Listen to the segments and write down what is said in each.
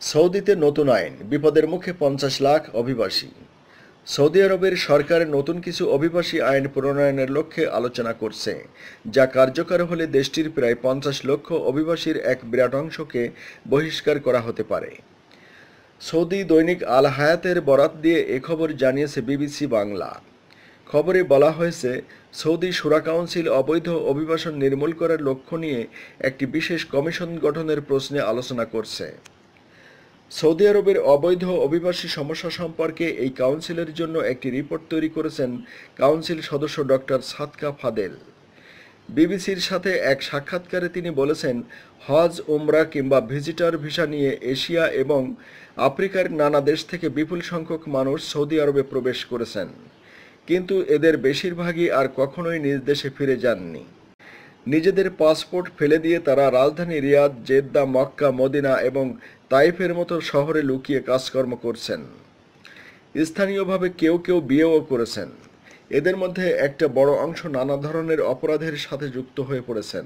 সৌদিতে নতুন আইন, বিপদের মুখে ৫০ লাখ অভিবাসী। সৌদি আরবের সরকার নতুন কিছু অভিবাসী আইন প্রণয়নের লক্ষ্যে আলোচনা করছে, যা কার্যকর হলে দেশটির প্রায় ৫০ লক্ষ অভিবাসীর এক বিরাট অংশকে বহিষ্কার করা হতে পারে। সৌদি দৈনিক আল হায়াতের বরাত দিয়ে এ খবর জানিয়েছে বিবিসি বাংলা। খবরে বলা হয়েছে, সৌদি শুরা কাউন্সিল অবৈধ অভিবাসন নির্মূল করার লক্ষ্য নিয়ে একটি বিশেষ কমিশন গঠনের প্রশ্নে আলোচনা করছে। সৌদি আরবের অবৈধ অভিবাসী সমস্যা সম্পর্কে এই কাউন্সিলের জন্য একটি রিপোর্ট তৈরি করেছেন কাউন্সিল সদস্য ডক্টর সাদকা ফাদেল। বিবিসির সাথে এক সাক্ষাৎকারে তিনি বলেছেন, হজ, উমরা কিংবা ভিজিটর ভিসা নিয়ে এশিয়া এবং আফ্রিকার নানা দেশ থেকে বিপুল সংখ্যক মানুষ সৌদি আরবে প্রবেশ করেছেন, কিন্তু এদের বেশিরভাগই আর কখনোই নিজ দেশে ফিরে যাননি। নিজেদের পাসপোর্ট ফেলে দিয়ে তারা রাজধানী রিয়াদ, জেদ্দা, মক্কা, মদিনা এবং তাইফের মতো শহরে লুকিয়ে কাজকর্ম করছেন। স্থানীয়ভাবে কেউ কেউ বিয়েও করেছেন। এদের মধ্যে একটা বড় অংশ নানা ধরনের অপরাধের সাথে যুক্ত হয়ে পড়েছেন।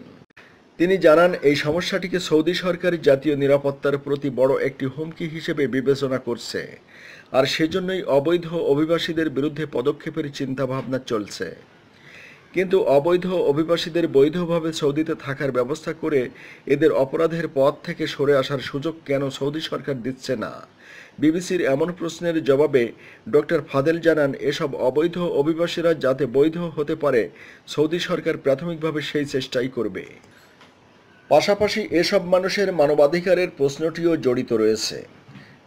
তিনি জানান, এই সমস্যাটিকে সৌদি সরকার জাতীয় নিরাপত্তার প্রতি বড় একটি হুমকি হিসেবে বিবেচনা করছে, আর সেজন্যই অবৈধ অভিবাসীদের বিরুদ্ধে পদক্ষেপের চিন্তাভাবনা চলছে। কিন্তু অবৈধ অভিবাসীদের বৈধভাবে সৌদিতে থাকার ব্যবস্থা করে এদের অপরাধের পথ থেকে সরে আসার সুযোগ কেন সৌদি সরকার দিচ্ছে না? বিবিসির এমন প্রশ্নের জবাবে ডক্টর ফাদেল জানান, এসব অবৈধ অভিবাসীরা যাতে বৈধ হতে পারে সৌদি সরকার প্রাথমিকভাবে সেই চেষ্টাই করবে। পাশাপাশি এসব মানুষের মানবাধিকারের প্রশ্নটিও জড়িত রয়েছে।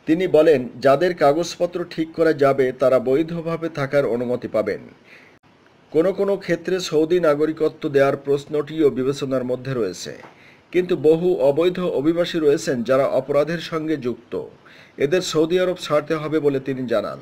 তিনি বলেন, যাদের কাগজপত্র ঠিক করা যাবে তারা বৈধভাবে থাকার অনুমতি পাবেন। কোনো কোনো ক্ষেত্রে সৌদি নাগরিকত্ব দেওয়ার প্রশ্নটিও বিবেচনার মধ্যে রয়েছে। কিন্তু বহু অবৈধ অভিবাসী রয়েছেন যারা অপরাধের সঙ্গে যুক্ত। এদের সৌদি আরব ছাড়তে হবে বলে তিনি জানান।